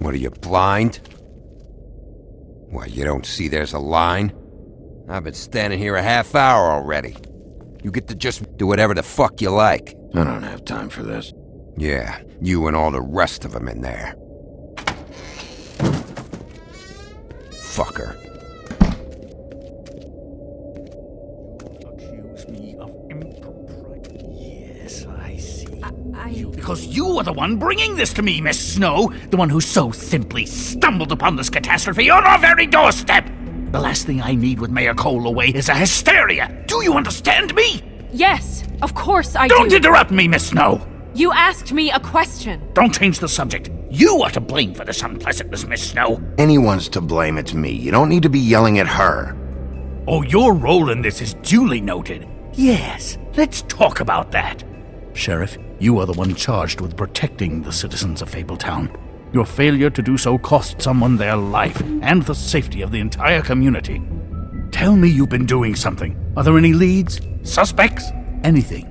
What are you, blind? Why, you don't see there's a line? I've been standing here a half hour already. You get to just do whatever the fuck you like. I don't have time for this. Yeah, you and all the rest of them in there. Fucker. Accuse me of impropriety. Yes, I see. I... Because you are the one bringing this to me, Miss Snow. The one who so simply stumbled upon this catastrophe on our very doorstep. The last thing I need with Mayor Cole away is a hysteria. Do you understand me? Yes, of course I do. Don't interrupt me, Miss Snow. You asked me a question. Don't change the subject. You are to blame for this unpleasantness, Miss Snow. Anyone's to blame, it's me. You don't need to be yelling at her. Oh, your role in this is duly noted. Yes, let's talk about that. Sheriff, you are the one charged with protecting the citizens of Fabletown. Your failure to do so cost someone their life and the safety of the entire community. Tell me you've been doing something. Are there any leads? Suspects? Anything.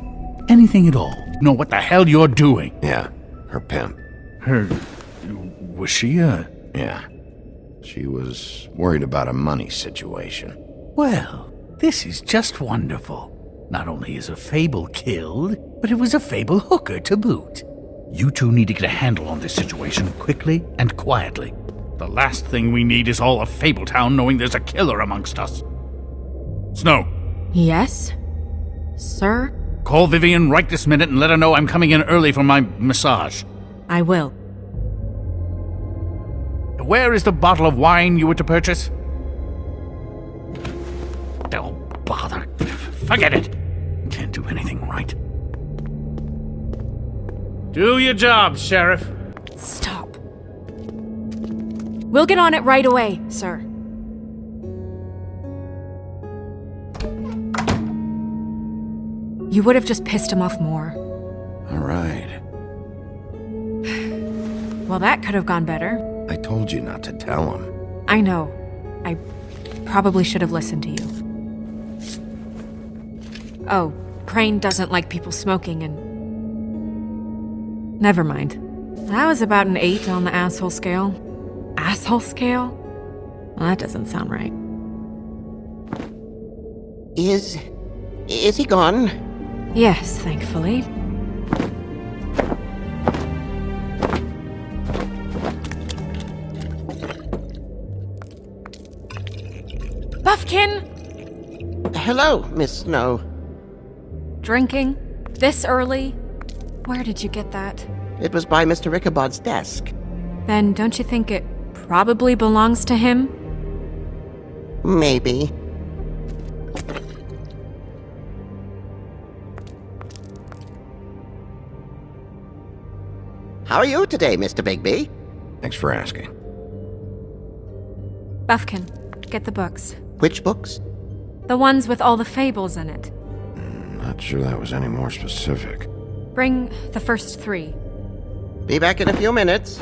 Anything at all. Know what the hell you're doing. Yeah, her pimp. Her... was she Yeah. She was worried about a money situation. Well, this is just wonderful. Not only is a Fable killed, but it was a Fable hooker to boot. You two need to get a handle on this situation quickly and quietly. The last thing we need is all of Fabletown knowing there's a killer amongst us. Snow. Yes? Sir? Call Vivian right this minute and let her know I'm coming in early for my massage. I will. Where is the bottle of wine you were to purchase? Don't bother. Forget it. Can't do anything right. Do your job, Sheriff. Stop. We'll get on it right away, sir. You would have just pissed him off more. All right. Well, that could have gone better. I told you not to tell him. I know. I probably should have listened to you. Oh, Crane doesn't like people smoking and... Never mind. That was about an 8 on the asshole scale. Asshole scale? Well, that doesn't sound right. Is he gone? Yes, thankfully. Buffkin! Hello, Miss Snow. Drinking? This early? Where did you get that? It was by Mr. Ichabod's desk. Then don't you think it probably belongs to him? Maybe. How are you today, Mr. Bigby? Thanks for asking. Buffkin, get the books. Which books? The ones with all the fables in it. Not sure that was any more specific. Bring the first 3. Be back in a few minutes.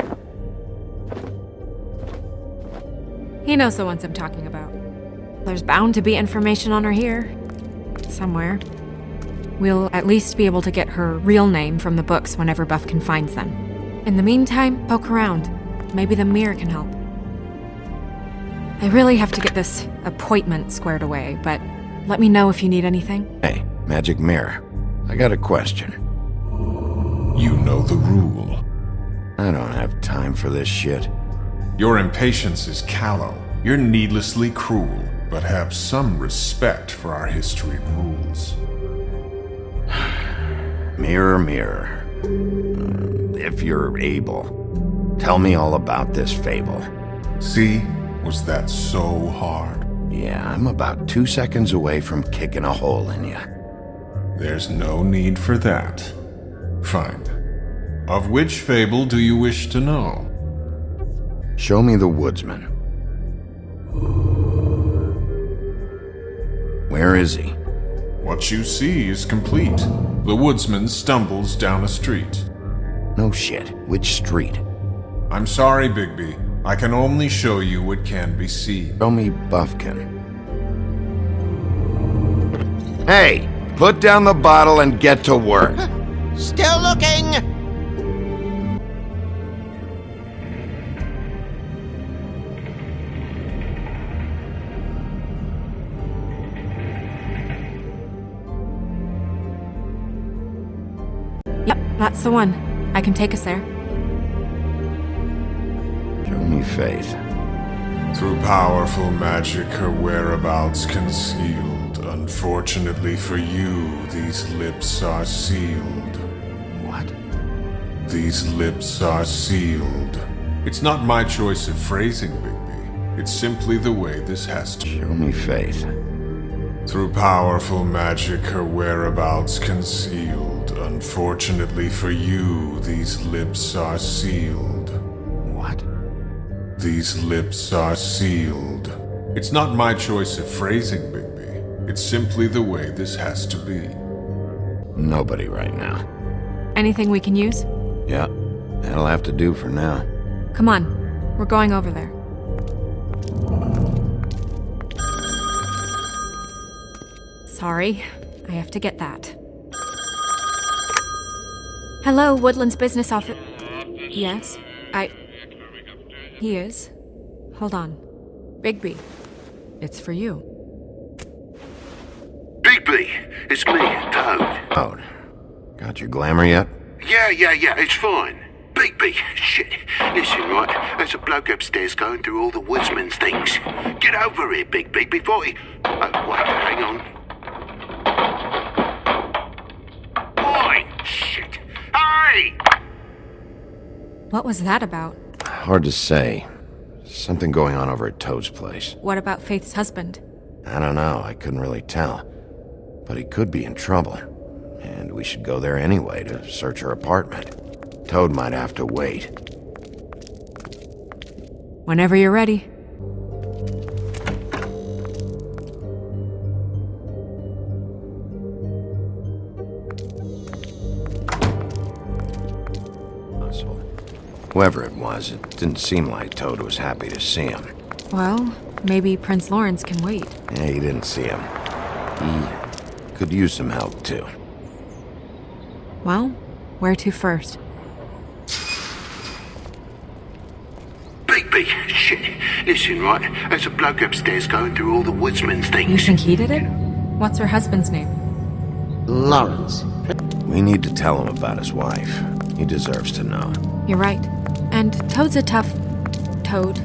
He knows the ones I'm talking about. There's bound to be information on her here. Somewhere. We'll at least be able to get her real name from the books whenever Buffkin finds them. In the meantime, poke around. Maybe the mirror can help. I really have to get this appointment squared away, but let me know if you need anything. Hey, Magic Mirror. I got a question. You know the rule. I don't have time for this shit. Your impatience is callow. You're needlessly cruel, but have some respect for our history rules. Mirror, mirror. If you're able, tell me all about this fable. See? Was that so hard? Yeah, I'm about 2 seconds away from kicking a hole in you. There's no need for that. Fine. Of which fable do you wish to know? Show me the woodsman. Where is he? What you see is complete. The woodsman stumbles down a street. No shit. Which street? I'm sorry, Bigby. I can only show you what can be seen. Show me Buffkin. Hey! Put down the bottle and get to work. Still looking! That's the one. I can take us there. Show me Faith. Through powerful magic, her whereabouts concealed. Unfortunately for you, these lips are sealed. What? These lips are sealed. It's not my choice of phrasing, Bigby. It's simply the way this has to. Show me Faith. Through powerful magic, her whereabouts concealed. Unfortunately for you, these lips are sealed. What? These lips are sealed. It's not my choice of phrasing, Bigby. It's simply the way this has to be. Nobody right now. Anything we can use? Yeah, that'll have to do for now. Come on. We're going over there. Sorry. I have to get that. Hello, Woodland's business office. Yes? He is. Hold on. Bigby. It's for you. Bigby, it's me, Toad. Oh, got your glamour yet? Yeah, it's fine. Bigby, shit. Listen, right, there's a bloke upstairs going through all the woodsman's things. Get over here, Bigby, before he... Oh, wait, hang on. Oi, shit. Hey! What was that about? Hard to say. Something going on over at Toad's place. What about Faith's husband? I don't know, I couldn't really tell. But he could be in trouble. And we should go there anyway to search her apartment. Toad might have to wait. Whenever you're ready. Possible. Whoever it was, it didn't seem like Toad was happy to see him. Well, maybe Prince Lawrence can wait. Yeah, he didn't see him. He could use some help, too. Well, where to first? Bigby, shit. Listen, right, there's a bloke upstairs going through all the woodsman's You things. think he did it? What's her husband's name? Lawrence. We need to tell him about his wife. He deserves to know. You're right. And Toad's a tough... Toad.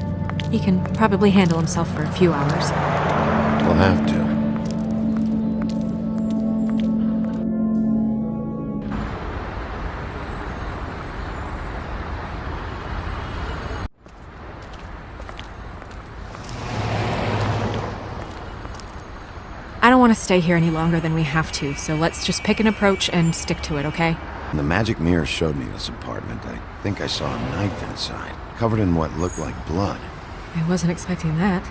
He can probably handle himself for a few hours. We'll have to. I don't want to stay here any longer than we have to, so let's just pick an approach and stick to it, okay? When the magic mirror showed me this apartment, I think I saw a knife inside, covered in what looked like blood. I wasn't expecting that.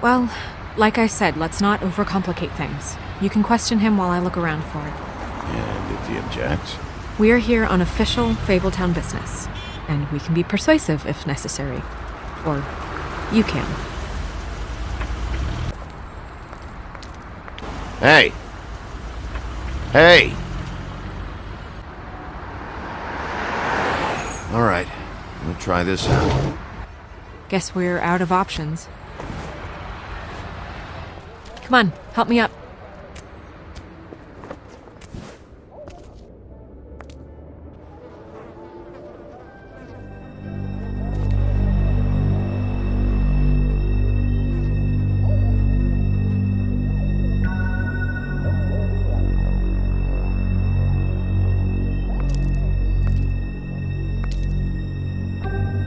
Well, like I said, let's not overcomplicate things. You can question him while I look around for it. And if he objects? We're here on official Fabletown business, and we can be persuasive if necessary. Or you can. Hey! Hey! All right, we'll try this out. Guess we're out of options. Come on, help me up.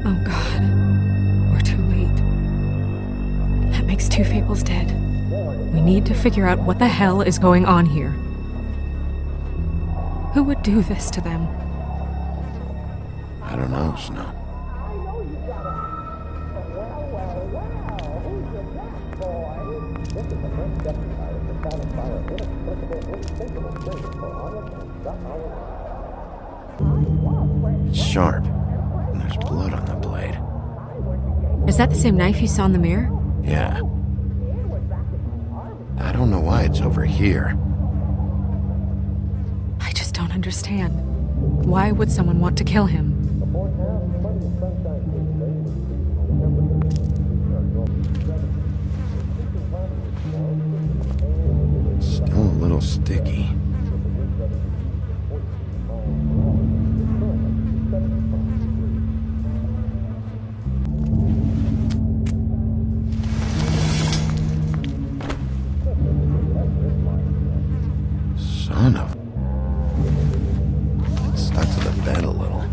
Oh God, we're too late. That makes two Fables dead. We need to figure out what the hell is going on here. Who would do this to them? I don't know, Snow. It's sharp, and there's blood on the blade. Is that the same knife you saw in the mirror? Yeah. I don't know why it's over here. I just don't understand. Why would someone want to kill him? Still a little sticky. Son of... It stuck to the bed a little.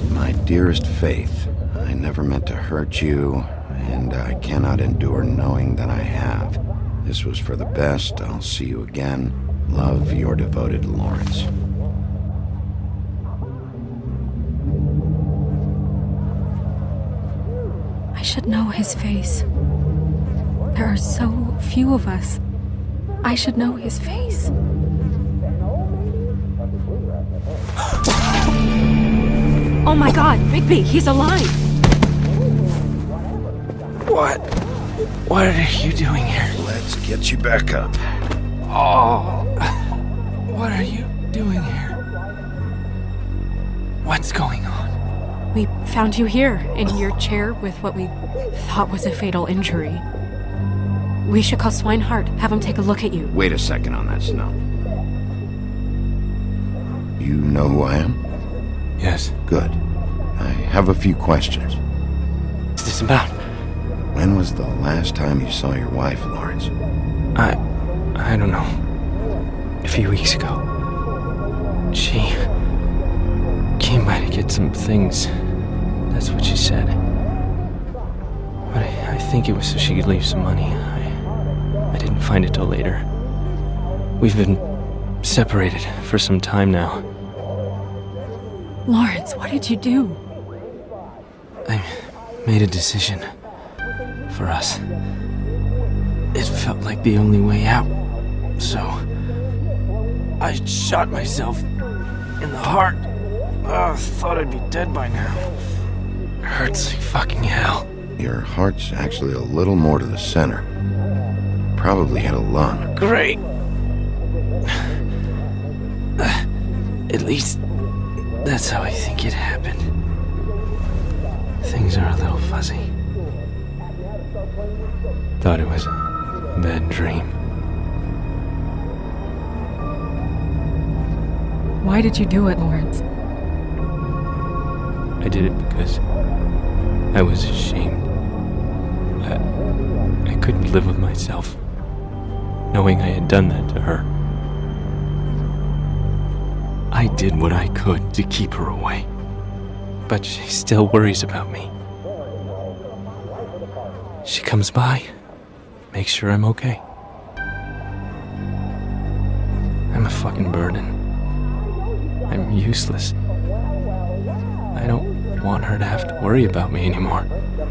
My dearest Faith, I never meant to hurt you, and I cannot endure knowing that I have. This was for the best. I'll see you again. Love, your devoted Lawrence. I should know his face. There are so few of us. I should know his face. Oh my god, Bigby, he's alive! What are you doing here? Let's get you back up. Oh, what are you doing here? What's going on? We found you here, in your chair with what we thought was a fatal injury. We should call Swinehart, have him take a look at you. Wait a second on that, Snow. You know who I am? Yes. Good. I have a few questions. What's this about? When was the last time you saw your wife, Lawrence? I don't know. A few weeks ago. She came by to get some things. That's what she said. But I think it was so she could leave some money. I didn't find it till later. We've been separated for some time now. Lawrence, what did you do? I made a decision for us. It felt like the only way out, so I shot myself in the heart. Thought I'd be dead by now. It hurts like fucking hell. Your heart's actually a little more to the center. Probably hit a lung. Great. At least that's how I think it happened. Things are a little fuzzy. Thought it was a bad dream. Why did you do it, Lawrence? I did it because I was ashamed. I couldn't live with myself, knowing I had done that to her. I did what I could to keep her away, but she still worries about me. She comes by, makes sure I'm okay. I'm a fucking burden. I'm useless. I don't want her to have to worry about me anymore.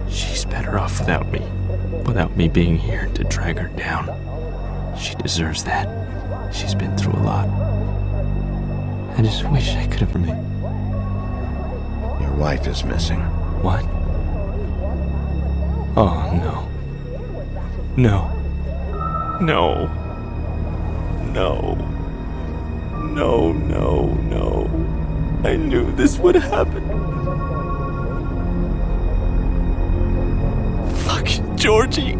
She's better off without me being here to drag her down. She deserves that. She's been through a lot. I just wish I could have remained. Your wife is missing. What? Oh, no. No. No. No. No, no, no. I knew this would happen. Fucking Georgie.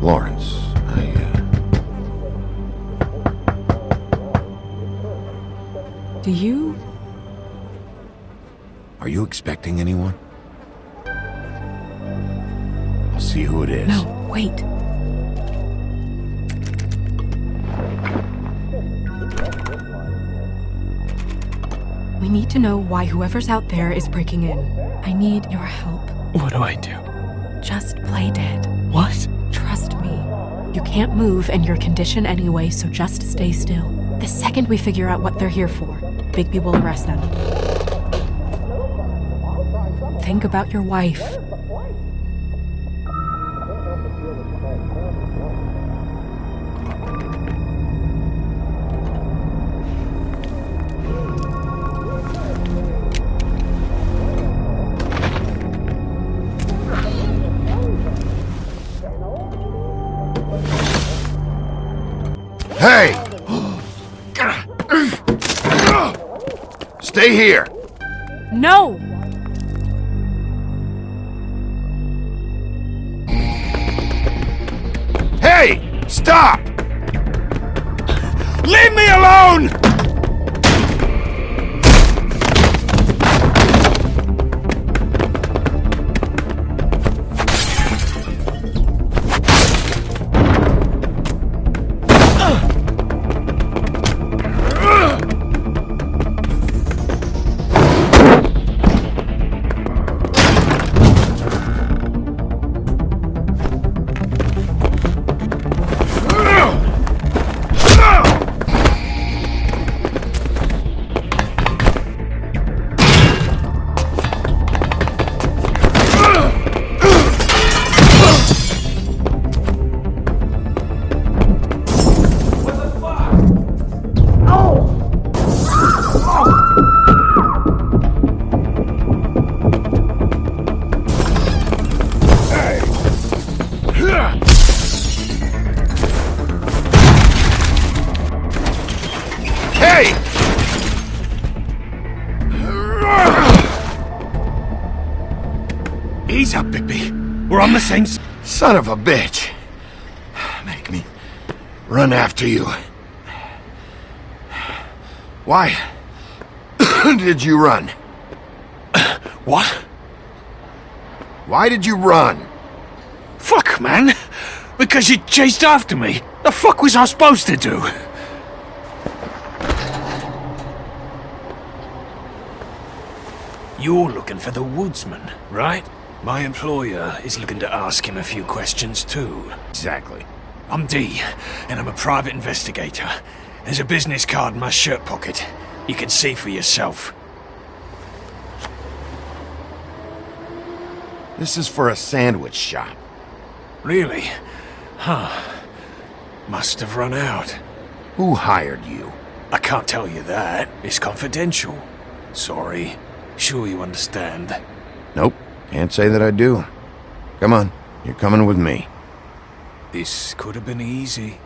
Lawrence, Do you? Are you expecting anyone? I'll see who it is. No, wait. We need to know why whoever's out there is breaking in. I need your help. What do I do? Just play dead. What? Trust me. You can't move in your condition anyway, so just stay still. The second we figure out what they're here for, Bigby will arrest them. Think about your wife. Hey! Stay here! No! Hey! Stop! Leave me alone! up, Bigby. We're on the same Son of a bitch. Make me run after you. Why did you run? What? Why did you run? Fuck, man. Because you chased after me. The fuck was I supposed to do? You're looking for the woodsman, right? My employer is looking to ask him a few questions too. Exactly. I'm D, and I'm a private investigator. There's a business card in my shirt pocket. You can see for yourself. This is for a sandwich shop. Really? Huh. Must have run out. Who hired you? I can't tell you that. It's confidential. Sorry. Sure you understand. Nope. Can't say that I do. Come on. You're coming with me. This could have been easy.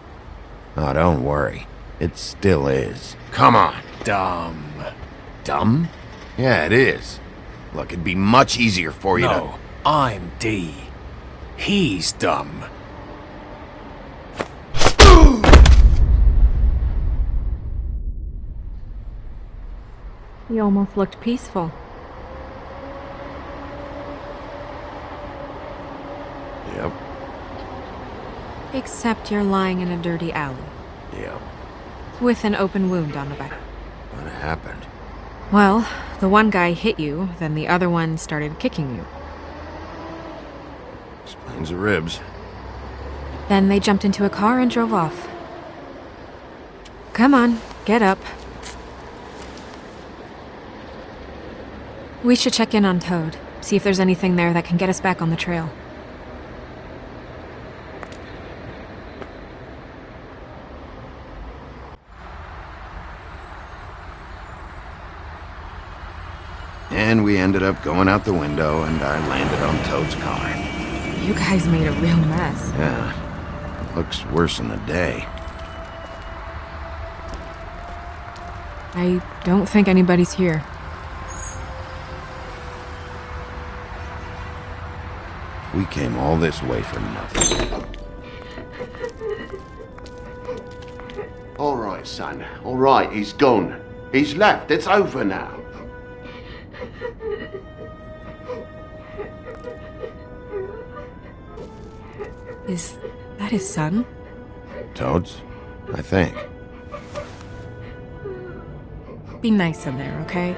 Oh, don't worry. It still is. Come on. Dumb. Dumb? Yeah, it is. Look, it'd be much easier for you No, I'm D. He's dumb. He almost looked peaceful. Yep. Except you're lying in a dirty alley. Yep. With an open wound on the back. What happened? Well, the one guy hit you, then the other one started kicking you. Explains the ribs. Then they jumped into a car and drove off. Come on, get up. We should check in on Toad, see if there's anything there that can get us back on the trail. And we ended up going out the window, and I landed on Toad's car. You guys made a real mess. Yeah. Looks worse in the day. I don't think anybody's here. We came all this way for nothing. All right, son. All right, he's gone. He's left. It's over now. Is that his son? Toad's? I think. Be nice in there, okay?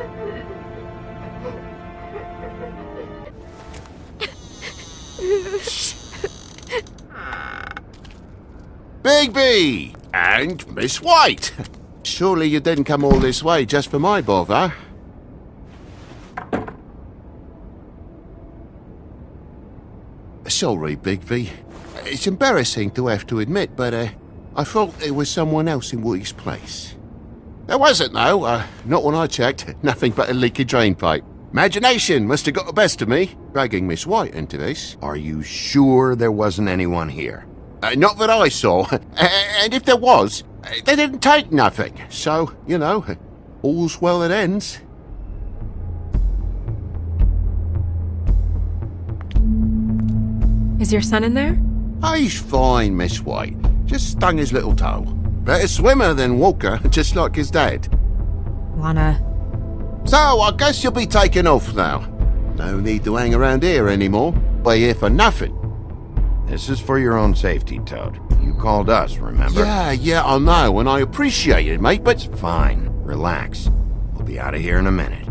Bigby! And Miss White! Surely you didn't come all this way just for my bother? Sorry, Bigby. It's embarrassing to have to admit, but I thought there was someone else in Woody's place. There wasn't, though. Not when I checked. Nothing but a leaky drain pipe. Imagination must have got the best of me, dragging Miss White into this. Are you sure there wasn't anyone here? Not that I saw. And if there was, they didn't take nothing. So, you know, all's well that ends. Is your son in there? He's fine, Miss White. Just stung his little toe. Better swimmer than Walker, just like his dad. Wanna... So, I guess you'll be taking off now. No need to hang around here anymore. We're here for nothing. This is for your own safety, Toad. You called us, remember? Yeah, I know, and I appreciate it, mate, but... Fine. Relax. We'll be out of here in a minute.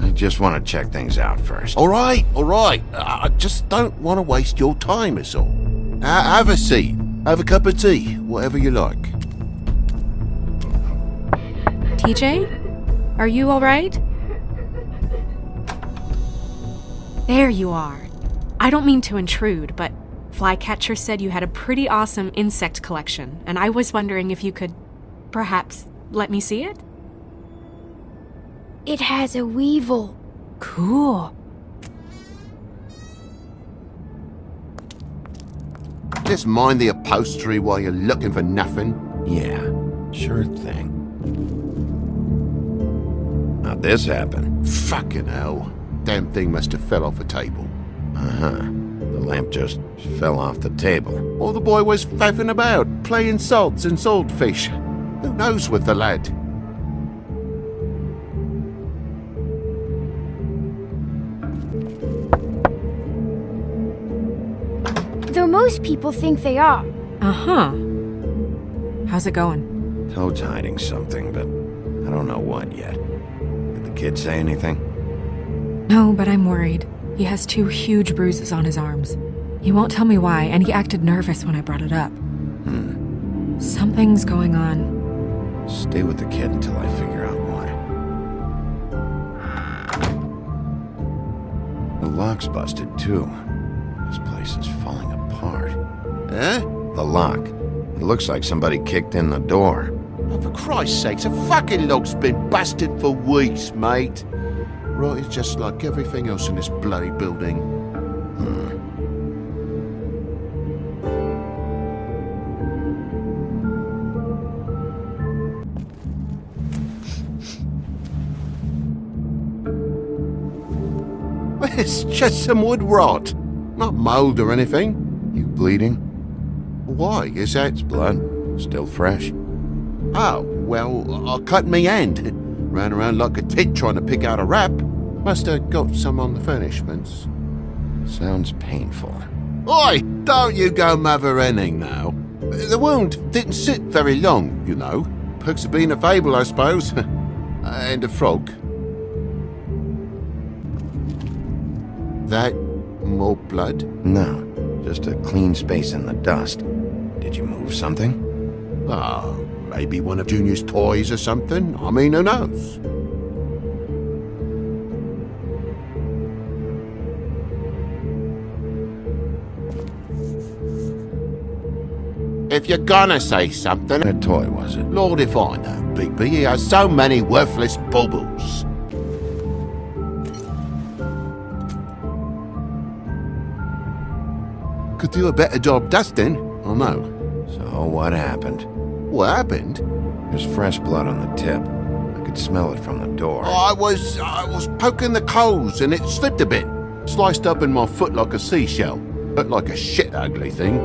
I just want to check things out first. All right. I just don't want to waste your time, is all. Have a seat. Have a cup of tea. Whatever you like. TJ? Are you alright? There you are. I don't mean to intrude, but Flycatcher said you had a pretty awesome insect collection, and I was wondering if you could, perhaps, let me see it? It has a weevil. Cool. Just mind the upholstery while you're looking for nothing. Yeah, sure thing. How'd this happen? Fucking hell. Damn thing must have fell off a table. Uh-huh. The lamp just fell off the table. Or the boy was faffing about, playing salts and saltfish. Who knows with the lad? Though most people think they are. Uh-huh. How's it going? Toad's hiding something, but I don't know what yet. Did the kid say anything? No, but I'm worried. He has 2 huge bruises on his arms. He won't tell me why, and he acted nervous when I brought it up. Something's going on. Stay with the kid until I figure out what. The lock's busted, too. This place is falling apart. Eh? The lock. It looks like somebody kicked in the door. Oh, for Christ's sakes, a fucking lock's been busted for weeks, mate. Right, it's just like everything else in this bloody building. It's just some wood rot. Not mold or anything. You bleeding? Why? Is that... It's blood. Still fresh. Oh, well, I cut me hand. Ran around like a tit trying to pick out a wrap. Must have got some on the furnishments. Sounds painful. Oi! Don't you go mother-henning now. The wound didn't sit very long, you know. Perks of being a fable, I suppose. And a frog. That more blood? No, just a clean space in the dust. Did you move something? Ah, maybe one of Junior's toys or something. I mean, who knows? If you're gonna say something... What toy was it? Lord if I know, Bigby. He has so many worthless baubles. Could do a better job dusting, I know. So what happened? What happened? There's fresh blood on the tip. I could smell it from the door. I was poking the coals and it slipped a bit. Sliced up in my foot like a seashell. Looked like a shit ugly thing.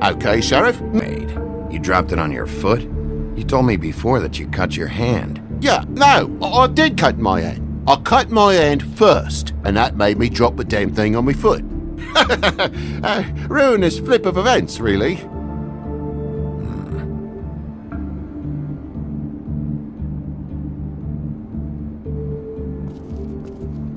Okay, Sheriff? Wait, you dropped it on your foot? You told me before that you cut your hand. Yeah, no, I did cut my hand. I cut my hand first, and that made me drop the damn thing on my foot. Ruinous flip of events, really.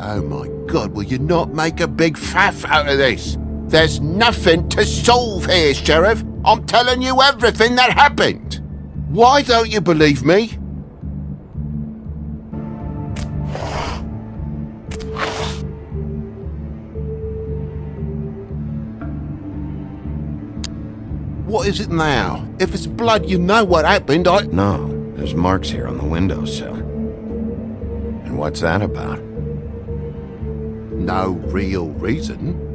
Oh my God, will you not make a big faff out of this? There's nothing to solve here, Sheriff. I'm telling you everything that happened. Why don't you believe me? What is it now? If it's blood, you know what happened. No, there's marks here on the windowsill. And what's that about? No real reason.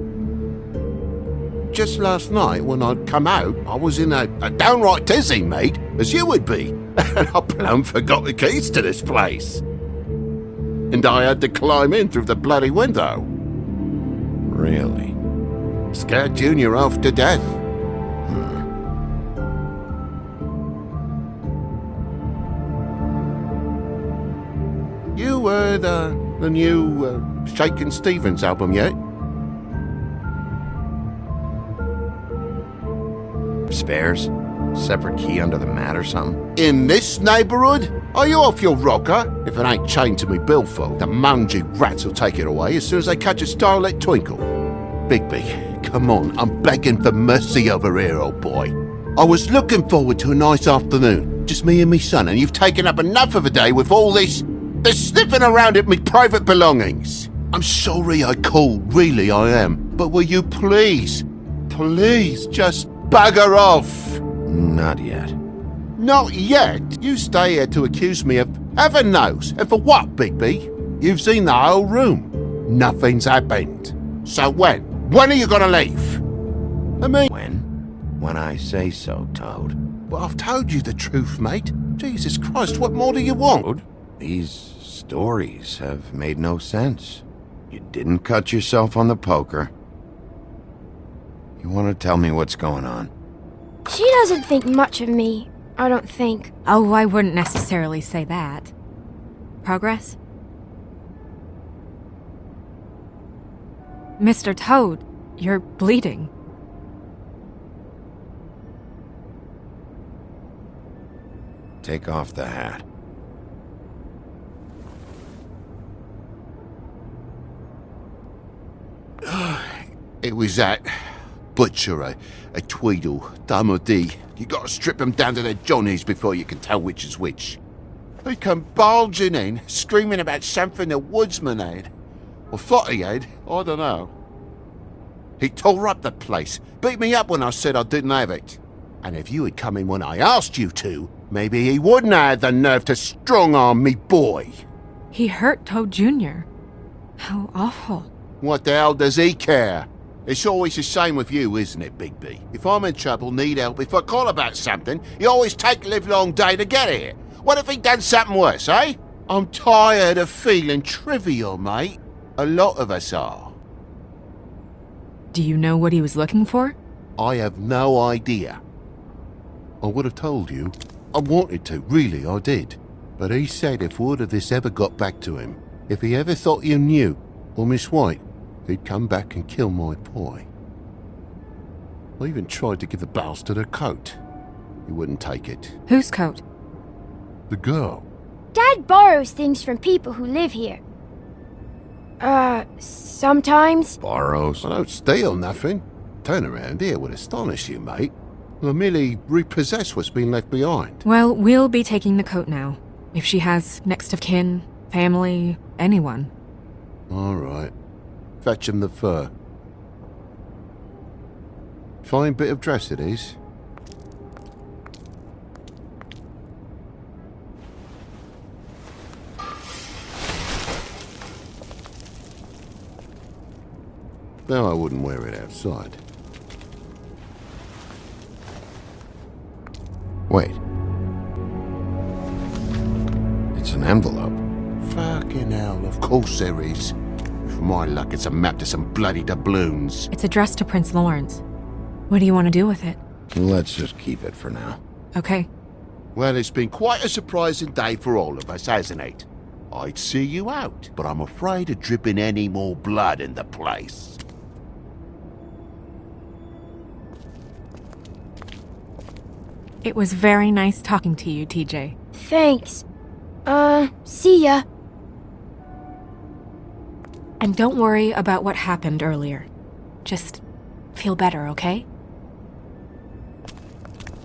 Just last night, when I'd come out, I was in a downright tizzy, mate, as you would be. And I plumb forgot the keys to this place. And I had to climb in through the bloody window. Really? Scared Junior off to death. You heard the new Shakin' Stevens album yet? Spares? Separate key under the mat or something? In this neighborhood? Are you off your rocker? If it ain't chained to me billfold, the mangy rats will take it away as soon as they catch a starlit twinkle. Bigby, come on, I'm begging for mercy over here, old boy. I was looking forward to a nice afternoon, just me and me son, and you've taken up enough of a day with all this sniffing around at me private belongings. I'm sorry I called, really I am, but will you please just bugger off? Not yet. Not yet? You stay here to accuse me of heaven knows. And for what, Bigby? You've seen the whole room. Nothing's happened. So when? When are you gonna leave? I mean... When I say so, Toad. Well, I've told you the truth, mate. Jesus Christ, what more do you want? These stories have made no sense. You didn't cut yourself on the poker. You want to tell me what's going on? She doesn't think much of me, I don't think. Oh, I wouldn't necessarily say that. Progress? Mr. Toad, you're bleeding. Take off the hat. It was that butcher, a Tweedle, Dumody. You gotta strip them down to their johnnies before you can tell which is which. He come bulging in, screaming about something the woodsman had. Or thought he had, I don't know. He tore up the place, beat me up when I said I didn't have it. And if you had come in when I asked you to, maybe he wouldn't have had the nerve to strong-arm me boy. He hurt Toad Jr. How awful. What the hell does he care? It's always the same with you, isn't it, Bigby? If I'm in trouble, need help, if I call about something, you always take a livelong day to get here. What if he done something worse, eh? I'm tired of feeling trivial, mate. A lot of us are. Do you know what he was looking for? I have no idea. I would have told you. I wanted to, really, I did. But he said if word of this ever got back to him, if he ever thought you knew, or Miss White, he'd come back and kill my boy. I even tried to give the bastard a coat. He wouldn't take it. Whose coat? The girl. Dad borrows things from people who live here. Sometimes. Borrows? I don't steal nothing. Turn around here would astonish you, mate. I merely repossess what's been left behind. Well, we'll be taking the coat now. If she has next of kin, family, anyone. All right. Fetch him the fur. Fine bit of dress it is. Though I wouldn't wear it outside. Wait. It's an envelope. Fucking hell, of course there is. For my luck, it's a map to some bloody doubloons. It's addressed to Prince Lawrence. What do you want to do with it? Let's just keep it for now. Okay. Well, it's been quite a surprising day for all of us, hasn't it? I'd see you out, but I'm afraid of dripping any more blood in the place. It was very nice talking to you, TJ. Thanks. See ya. And don't worry about what happened earlier. Just feel better, okay?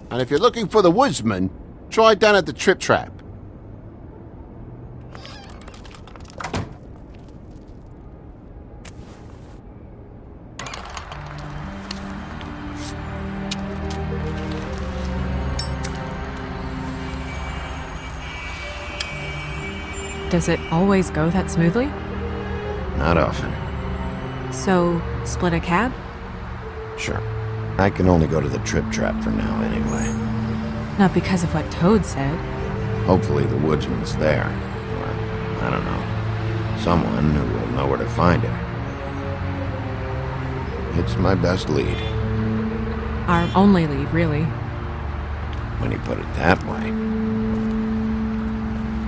And if you're looking for the woodsman, try down at the Trip Trap. Does it always go that smoothly? Not often. So, split a cab? Sure. I can only go to the Trip Trap for now anyway. Not because of what Toad said. Hopefully the woodsman's there. Or, I don't know. Someone who will know where to find it. It's my best lead. Our only lead, really. When you put it that way.